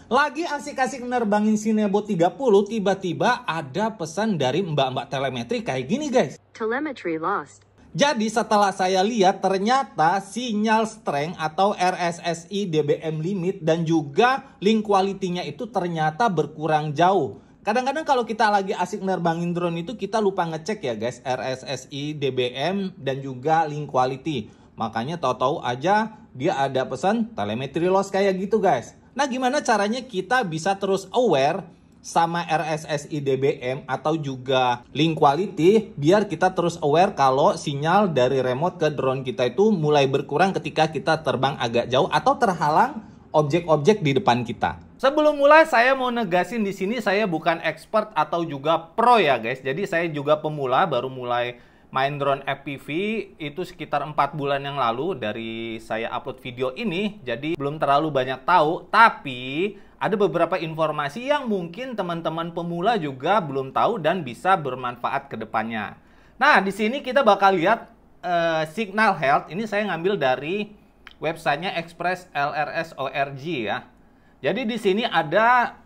Lagi asik-asik nerbangin Cinebot 30, tiba-tiba ada pesan dari mbak-mbak telemetri kayak gini guys. Telemetry lost. Jadi setelah saya lihat ternyata sinyal strength atau RSSI DBM limit dan juga link quality-nya itu ternyata berkurang jauh. Kadang-kadang kalau kita lagi asik nerbangin drone itu kita lupa ngecek ya guys RSSI DBM dan juga link quality. Makanya tahu-tahu aja dia ada pesan telemetry loss kayak gitu guys. Nah, gimana caranya kita bisa terus aware sama RSSI DBM atau juga link quality biar kita terus aware kalau sinyal dari remote ke drone kita itu mulai berkurang ketika kita terbang agak jauh atau terhalang objek-objek di depan kita. Sebelum mulai saya mau negasin di sini saya bukan expert atau juga pro ya guys. Jadi saya juga pemula, baru mulai main drone FPV itu sekitar 4 bulan yang lalu dari saya upload video ini. Jadi belum terlalu banyak tahu, tapi ada beberapa informasi yang mungkin teman-teman pemula juga belum tahu dan bisa bermanfaat ke depannya. Nah, di sini kita bakal lihat signal health. Ini saya ngambil dari websitenya Express LRS.org ya. Jadi di sini ada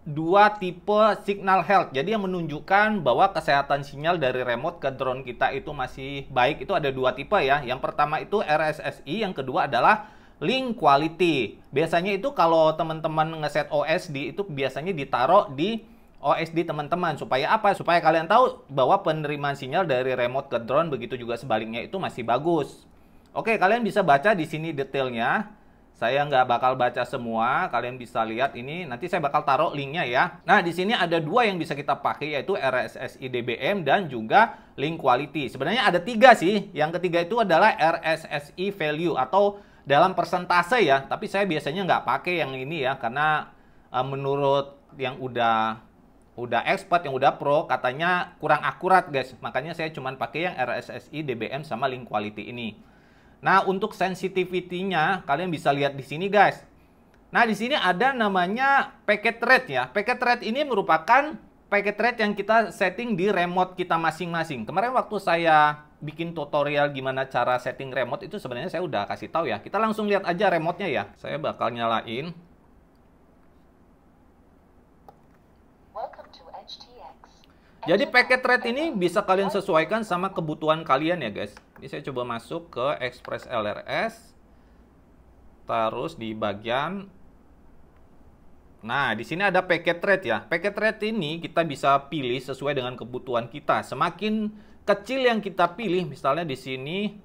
dua tipe signal health. Jadi yang menunjukkan bahwa kesehatan sinyal dari remote ke drone kita itu masih baik itu ada dua tipe ya. Yang pertama itu RSSI, yang kedua adalah link quality. Biasanya itu kalau teman-teman ngeset OSD itu biasanya ditaruh di OSD teman-teman. Supaya apa? Supaya kalian tahu bahwa penerimaan sinyal dari remote ke drone begitu juga sebaliknya itu masih bagus. Oke, kalian bisa baca di sini detailnya. Saya nggak bakal baca semua, kalian bisa lihat ini. Nanti saya bakal taruh linknya ya. Nah, di sini ada dua yang bisa kita pakai, yaitu RSSI DBM dan juga link quality. Sebenarnya ada tiga sih. Yang ketiga itu adalah RSSI value atau dalam persentase ya. Tapi saya biasanya nggak pakai yang ini ya, karena menurut yang udah expert, yang udah pro, katanya kurang akurat guys. Makanya saya cuma pakai yang RSSI DBM sama link quality ini. Nah, untuk sensitivity-nya kalian bisa lihat di sini guys. Nah, di sini ada namanya packet rate ya. Packet rate ini merupakan packet rate yang kita setting di remote kita masing-masing. Kemarin waktu saya bikin tutorial gimana cara setting remote itu sebenarnya saya udah kasih tahu ya. Kita langsung lihat aja remote-nya ya. Saya bakal nyalain. Jadi packet rate ini bisa kalian sesuaikan sama kebutuhan kalian ya guys. Jadi saya coba masuk ke Express LRS. Terus di bagian, nah di sini ada packet rate ya. Packet rate ini kita bisa pilih sesuai dengan kebutuhan kita. Semakin kecil yang kita pilih, misalnya di sini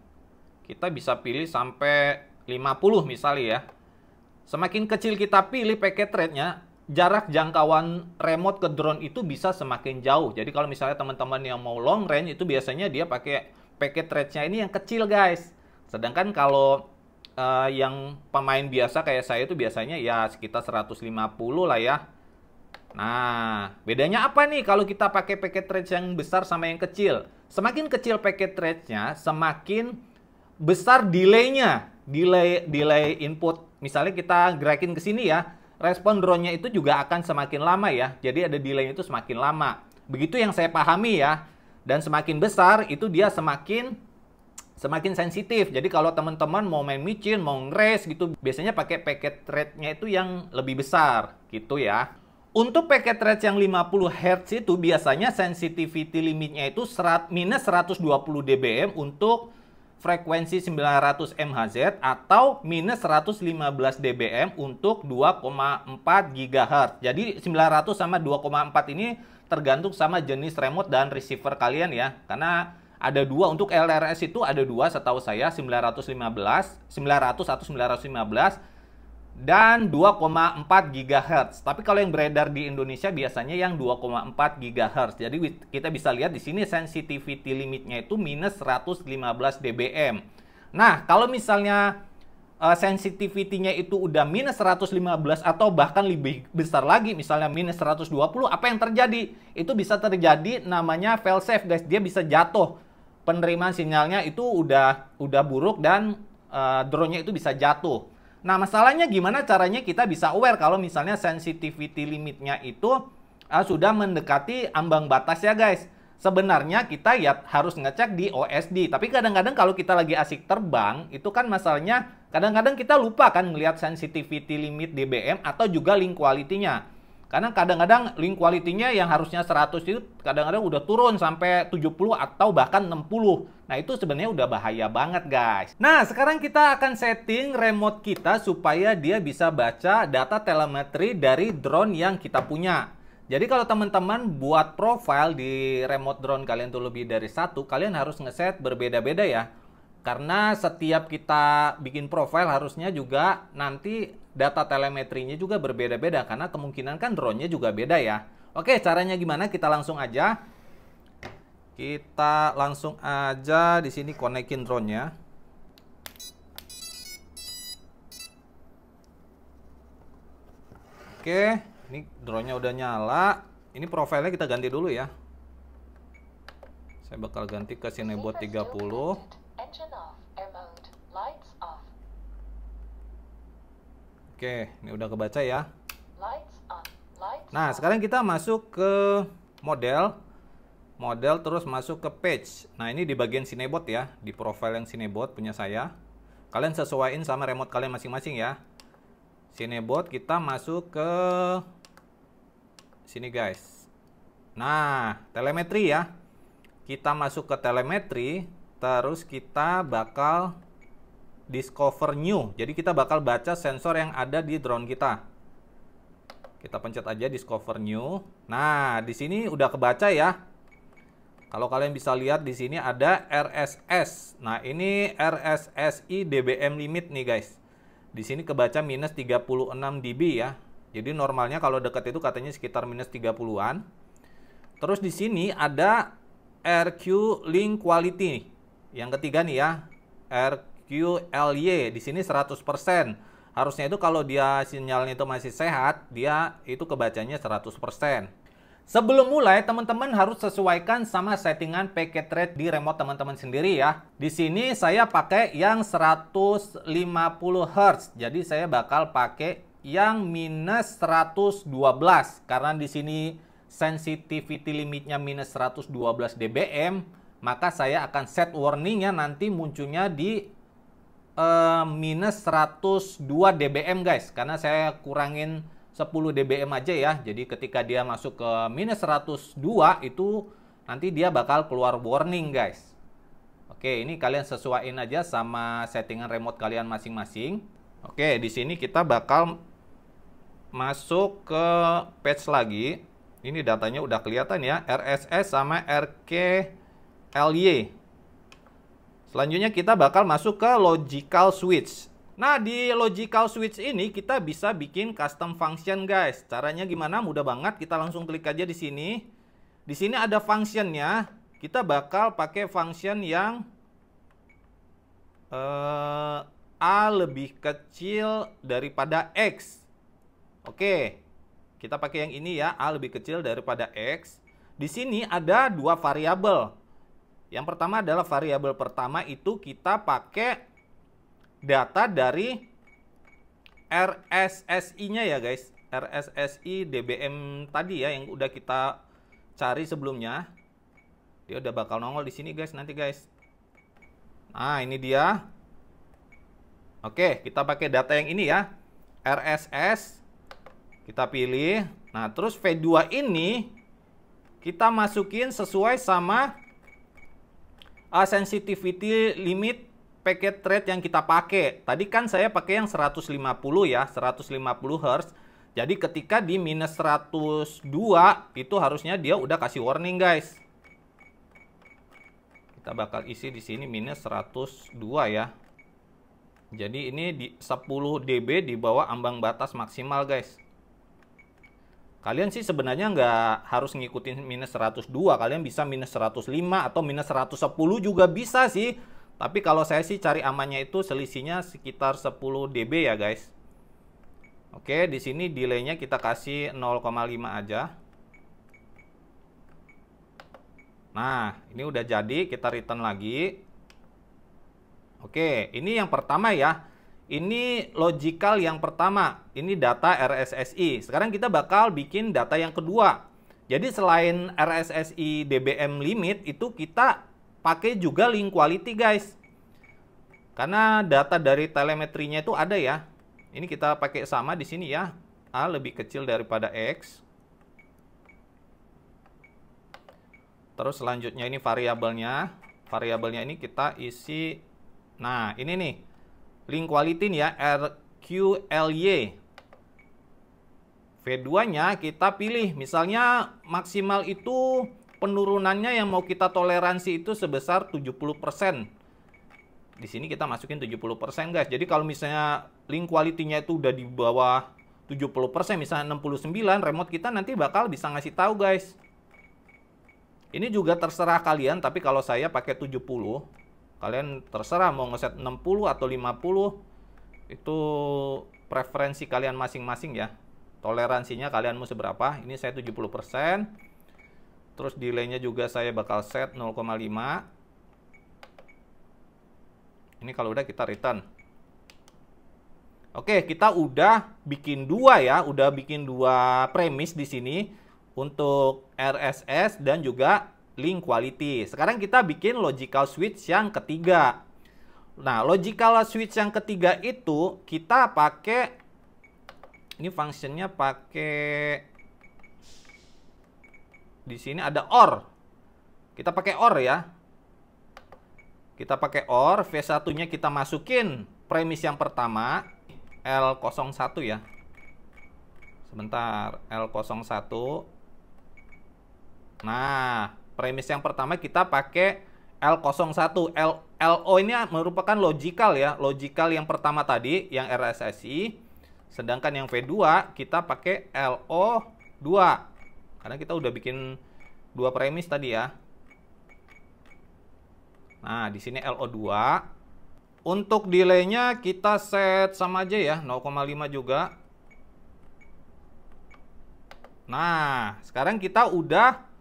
kita bisa pilih sampai 50 misalnya ya. Semakin kecil kita pilih packet rate-nya, jarak jangkauan remote ke drone itu bisa semakin jauh. Jadi kalau misalnya teman-teman yang mau long range itu biasanya dia pakai packet rate-nya ini yang kecil guys. Sedangkan kalau yang pemain biasa kayak saya itu biasanya ya sekitar 150 lah ya. Nah, bedanya apa nih kalau kita pakai packet rate yang besar sama yang kecil? Semakin kecil packet rate-nya, semakin besar delay-nya. Delay input. Misalnya kita gerakin ke sini ya. Respon drone-nya itu juga akan semakin lama ya. Jadi ada delay itu semakin lama. Begitu yang saya pahami ya. Dan semakin besar itu dia semakin sensitif. Jadi kalau teman-teman mau main micin, mau nge-race gitu, biasanya pakai packet rate-nya itu yang lebih besar gitu ya. Untuk packet rate yang 50 Hz itu biasanya sensitivity limitnya itu minus 120 dBm untuk frekuensi 900 MHz atau minus 115 dBm untuk 2,4 GHz. Jadi 900 sama 2,4 ini tergantung sama jenis remote dan receiver kalian ya. Karena ada dua, untuk LRS itu ada dua setahu saya, 900 atau 915 dan 2,4 GHz. Tapi kalau yang beredar di Indonesia biasanya yang 2,4 GHz. Jadi kita bisa lihat di sini sensitivity limitnya itu minus 115 dBm. Nah, kalau misalnya sensitivity-nya itu udah minus 115 atau bahkan lebih besar lagi, misalnya minus 120, apa yang terjadi? Itu bisa terjadi namanya fail safe guys. Dia bisa jatuh. Penerimaan sinyalnya itu udah buruk dan drone-nya itu bisa jatuh. Nah, masalahnya gimana caranya kita bisa aware kalau misalnya sensitivity limitnya itu sudah mendekati ambang batas ya guys. sebenarnya kita ya harus ngecek di OSD. Tapi kadang-kadang kalau kita lagi asik terbang, itu kan masalahnya kadang-kadang kita lupa kan ngelihat sensitivity limit DBM atau juga link quality-nya. Karena kadang-kadang link quality-nya yang harusnya 100 itu kadang-kadang udah turun sampai 70 atau bahkan 60. Nah, itu sebenarnya udah bahaya banget, guys. Nah, sekarang kita akan setting remote kita supaya dia bisa baca data telemetri dari drone yang kita punya. Jadi kalau teman-teman buat profile di remote drone kalian tuh lebih dari satu, kalian harus ngeset berbeda-beda ya. Karena setiap kita bikin profile harusnya juga nanti data telemetrinya juga berbeda-beda. Karena kemungkinan kan drone-nya juga beda ya. Oke, caranya gimana? Kita langsung aja. Kita langsung aja di sini konekin drone-nya. Oke. Ini drone-nya udah nyala. Ini profilnya kita ganti dulu ya. Saya bakal ganti ke Cinebot 30. Oke, ini udah kebaca ya. Nah, sekarang kita masuk ke model. Model terus masuk ke page. Nah, ini di bagian Cinebot ya. Di profile yang Cinebot punya saya. Kalian sesuaiin sama remote kalian masing-masing ya. Cinebot kita masuk ke sini guys. Nah, telemetri ya. Kita masuk ke telemetri, terus kita bakal discover new. Jadi kita bakal baca sensor yang ada di drone kita. Kita pencet aja discover new. Nah, di sini udah kebaca ya. Kalau kalian bisa lihat di sini ada RSS. Nah, ini RSSI DBM limit nih guys. Di sini kebaca minus 36 dB ya. Jadi normalnya kalau dekat itu katanya sekitar minus 30-an. Terus di sini ada RQ link quality. Yang ketiga nih ya, RQLY. Di sini 100%. Harusnya itu kalau dia sinyalnya itu masih sehat, dia itu kebacanya 100%. Sebelum mulai, teman-teman harus sesuaikan sama settingan packet rate di remote teman-teman sendiri ya. Di sini saya pakai yang 150 Hz. Jadi saya bakal pakai yang minus 112 karena di sini sensitivity limitnya minus 112 dBm, maka saya akan set warningnya nanti munculnya di minus 102 dBm guys, karena saya kurangin 10 dBm aja ya. Jadi ketika dia masuk ke minus 102 itu nanti dia bakal keluar warning guys. Oke, ini kalian sesuaiin aja sama settingan remote kalian masing-masing. Oke, di sini kita bakal masuk ke page lagi. Ini datanya udah kelihatan ya, RSS sama RQLY. Selanjutnya kita bakal masuk ke logical switch. Nah, di logical switch ini kita bisa bikin custom function, guys. Caranya gimana? Mudah banget. Kita langsung klik aja di sini. Di sini ada functionnya. Kita bakal pakai function yang A lebih kecil daripada X. Oke. Kita pakai yang ini ya, A lebih kecil daripada X. Di sini ada dua variabel. Yang pertama adalah variabel pertama itu kita pakai data dari RSSI-nya ya guys. RSSI DBM tadi ya yang udah kita cari sebelumnya. Dia udah bakal nongol di sini guys nanti guys. Nah, ini dia. Oke, kita pakai data yang ini ya. RSS kita pilih. Nah, terus V2 ini kita masukin sesuai sama sensitivity limit packet rate yang kita pakai. Tadi kan saya pakai yang 150 ya, 150 Hz. Jadi ketika di minus 102 itu harusnya dia udah kasih warning guys. Kita bakal isi di sini minus 102 ya. Jadi ini di 10 dB di bawah ambang batas maksimal guys. Kalian sih sebenarnya nggak harus ngikutin minus 102. Kalian bisa minus 105 atau minus 110 juga bisa sih. Tapi kalau saya sih cari amannya itu selisihnya sekitar 10 dB ya guys. Oke, di sini delay-nya kita kasih 0,5 aja. Nah, ini udah jadi, kita return lagi. Oke, ini yang pertama ya. Ini logical yang pertama. Ini data RSSI. Sekarang kita bakal bikin data yang kedua. Jadi selain RSSI DBM limit itu kita pakai juga link quality guys. Karena data dari telemetrinya itu ada ya. Ini kita pakai sama di sini ya. A lebih kecil daripada X. Terus selanjutnya ini variabelnya. Variabelnya ini kita isi. Nah, ini nih. Link quality nih ya, RQLY. V2-nya kita pilih. Misalnya maksimal itu penurunannya yang mau kita toleransi itu sebesar 70%. Di sini kita masukin 70% guys. Jadi kalau misalnya link quality-nya itu udah di bawah 70%, misalnya 69, remote kita nanti bakal bisa ngasih tahu guys. Ini juga terserah kalian, tapi kalau saya pakai 70. Kalian terserah mau ngeset 60 atau 50. Itu preferensi kalian masing-masing ya. Toleransinya kalian mau seberapa. Ini saya 70%. Terus delay-nya juga saya bakal set 0,5. Ini kalau udah kita return. Oke, kita udah bikin dua ya. Udah bikin dua premis di sini. Untuk RSS dan juga link quality. Sekarang kita bikin logical switch yang ketiga. Nah, logical switch yang ketiga itu kita pakai, ini functionnya pakai, di sini ada OR. Kita pakai OR ya. Kita pakai OR, V1-nya kita masukin premis yang pertama, L01 ya. Sebentar, L01. Nah, premis yang pertama kita pakai L01. LO ini merupakan logical ya. Logical yang pertama tadi, yang RSSI. Sedangkan yang V2 kita pakai LO2. Karena kita udah bikin dua premis tadi ya. Nah, di sini LO2. Untuk delay-nya kita set sama aja ya, 0,5 juga. Nah, sekarang kita udah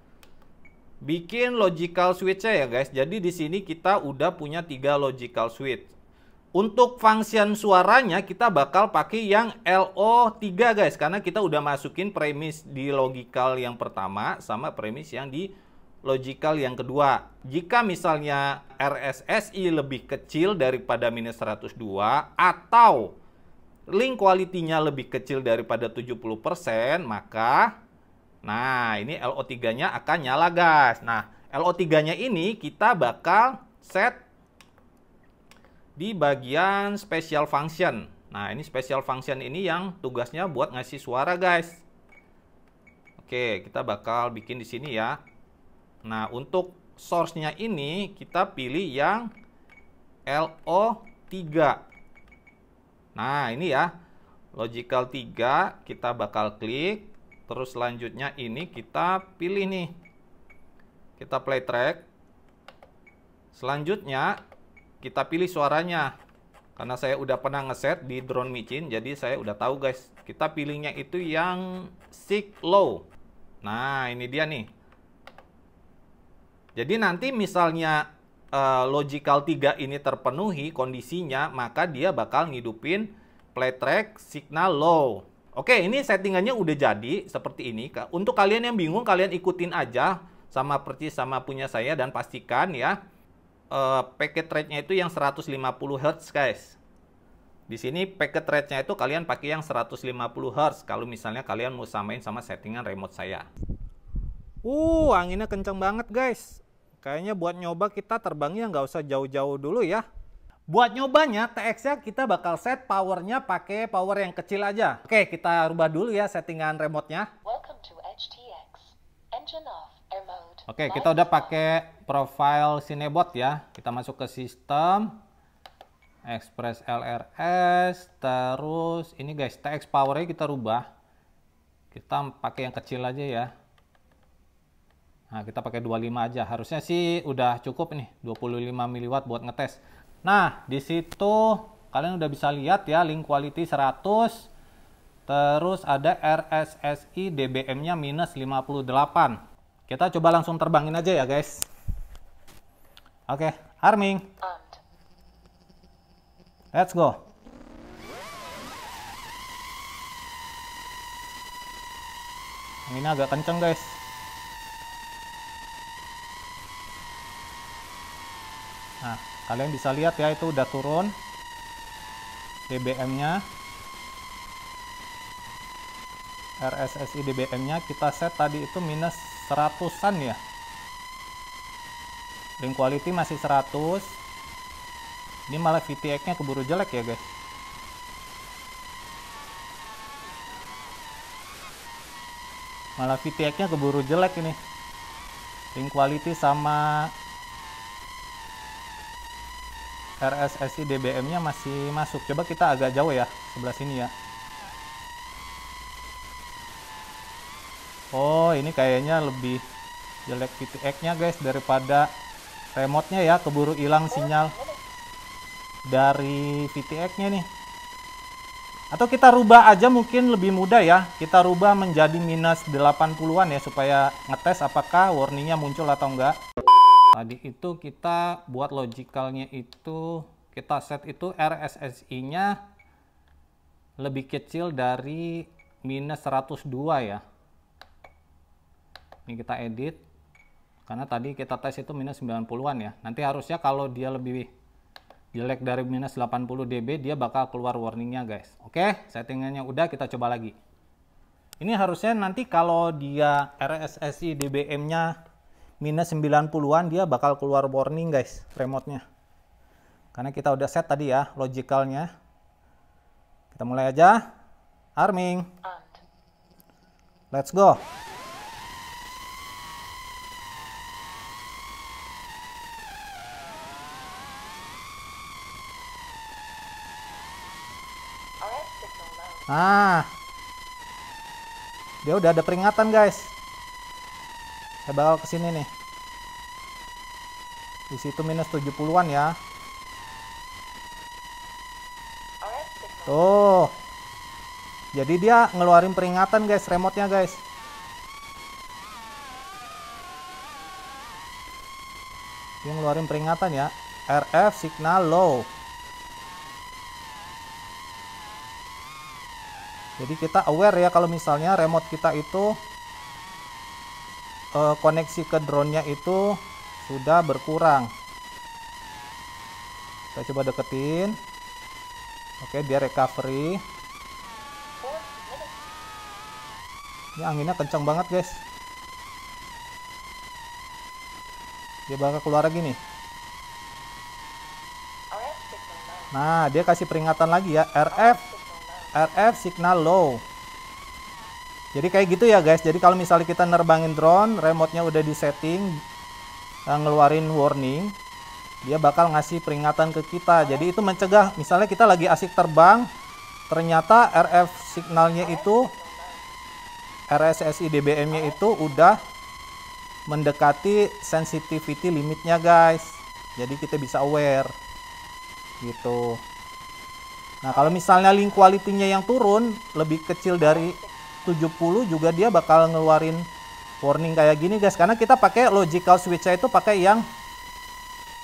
bikin logical switch-nya ya guys. Jadi di sini kita udah punya 3 logical switch. Untuk function suaranya kita bakal pakai yang LO3 guys. Karena kita udah masukin premis di logical yang pertama sama premis yang di logical yang kedua. Jika misalnya RSSI lebih kecil daripada minus 102 atau link quality-nya lebih kecil daripada 70%, maka nah, ini LO3-nya akan nyala, guys. Nah, LO3-nya ini kita bakal set di bagian special function. Nah, ini special function ini yang tugasnya buat ngasih suara, guys. Oke, kita bakal bikin di sini ya. Nah, untuk source-nya ini kita pilih yang LO3. Nah, ini ya. Logical 3 kita bakal klik. Terus selanjutnya ini kita pilih nih. Kita play track. Selanjutnya kita pilih suaranya. Karena saya udah pernah ngeset di drone micin, jadi saya udah tahu guys. Kita pilihnya itu yang seek low. Nah, ini dia nih. Jadi nanti misalnya logical 3 ini terpenuhi kondisinya, maka dia bakal ngidupin play track signal low. Oke, ini settingannya udah jadi seperti ini. Untuk kalian yang bingung, kalian ikutin aja sama persis sama punya saya dan pastikan ya packet rate-nya itu yang 150 Hz, guys. Di sini packet rate-nya itu kalian pakai yang 150 Hz kalau misalnya kalian mau samain sama settingan remote saya. Anginnya kenceng banget, guys. Kayaknya buat nyoba kita terbangnya nggak usah jauh-jauh dulu ya. Buat nyobanya, TX-nya kita bakal set powernya pakai power yang kecil aja. Oke, kita rubah dulu ya settingan remote-nya. Oke, kita udah pakai profile Cinebot ya. Kita masuk ke sistem, Express LRS, terus ini guys, TX power-nya kita rubah. Kita pakai yang kecil aja ya. Nah, kita pakai 25 aja. Harusnya sih udah cukup nih, 25 mW buat ngetes. Nah, di situ kalian udah bisa lihat ya, link quality 100. Terus ada RSSI DBM-nya minus 58. Kita coba langsung terbangin aja ya, guys. Oke, arming. Let's go. Ini agak kenceng, guys. Nah, kalian bisa lihat ya, itu udah turun DBM-nya. RSSI DBM-nya kita set tadi itu minus 100-an ya. Link quality masih 100. Ini malah VTX-nya keburu jelek ya guys. Malah VTX-nya keburu jelek ini. Link quality sama RSSI DBM-nya masih masuk. Coba kita agak jauh ya, sebelah sini ya. Oh, ini kayaknya lebih jelek VTX-nya guys daripada remote-nya ya, keburu hilang sinyal dari VTX-nya nih. Atau kita rubah aja mungkin lebih mudah ya. Kita rubah menjadi minus 80-an ya, supaya ngetes apakah warningnya muncul atau enggak. Tadi itu kita buat logicalnya itu, kita set itu RSSI-nya lebih kecil dari minus 102 ya. Ini kita edit, karena tadi kita tes itu minus 90-an ya. Nanti harusnya kalau dia lebih jelek dari minus 80 dB, dia bakal keluar warningnya guys. Oke, settingannya udah, kita coba lagi. Ini harusnya nanti kalau dia RSSI DBM-nya minus 90-an, dia bakal keluar warning guys, remote-nya. Karena kita udah set tadi ya, logicalnya. Kita mulai aja. Arming. Let's go. Nah, dia udah ada peringatan guys. Saya bakal ke sini nih. Di situ minus 70-an ya. Tuh. Jadi dia ngeluarin peringatan guys, remote-nya guys. Dia ngeluarin peringatan ya. RF signal low. Jadi kita aware ya kalau misalnya remote kita itu koneksi ke drone-nya itu sudah berkurang. Saya coba deketin. Oke, dia recovery. Ini anginnya kencang banget guys. Dia bakal keluar lagi nih. Nah, dia kasih peringatan lagi ya, RF signal low. Jadi kayak gitu ya guys. Jadi kalau misalnya kita nerbangin drone, remote-nya udah disetting ngeluarin warning, dia bakal ngasih peringatan ke kita. Jadi itu mencegah misalnya kita lagi asik terbang, ternyata RF signalnya itu, RSSI DBM-nya itu udah mendekati sensitivity limitnya guys. Jadi kita bisa aware gitu. Nah, kalau misalnya link quality-nya yang turun lebih kecil dari 70 juga dia bakal ngeluarin warning kayak gini guys. Karena kita pakai logical switch-nya itu pakai yang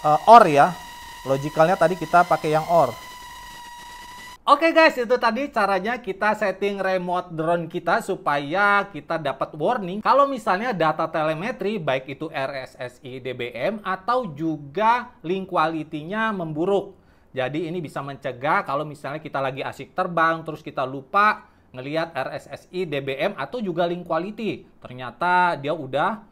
OR ya. Logicalnya tadi kita pakai yang OR. Oke guys, itu tadi caranya kita setting remote drone kita supaya kita dapat warning kalau misalnya data telemetri baik itu RSSI DBM atau juga link quality-nya memburuk. Jadi ini bisa mencegah kalau misalnya kita lagi asik terbang terus kita lupa ngelihat RSSI DBM atau juga link quality. Ternyata dia udah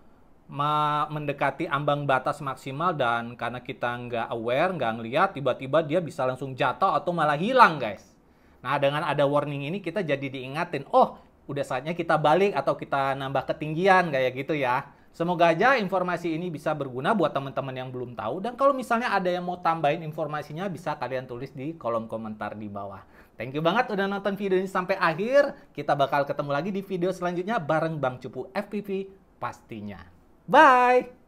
mendekati ambang batas maksimal dan karena kita nggak aware, nggak ngelihat, tiba-tiba dia bisa langsung jatuh atau malah hilang guys. Nah, dengan ada warning ini kita jadi diingatin, oh udah saatnya kita balik atau kita nambah ketinggian kayak gitu ya. Semoga aja informasi ini bisa berguna buat teman-teman yang belum tahu. Dan kalau misalnya ada yang mau tambahin informasinya, bisa kalian tulis di kolom komentar di bawah. Thank you banget udah nonton video ini sampai akhir. Kita bakal ketemu lagi di video selanjutnya bareng Bang Cupu FPV pastinya. Bye!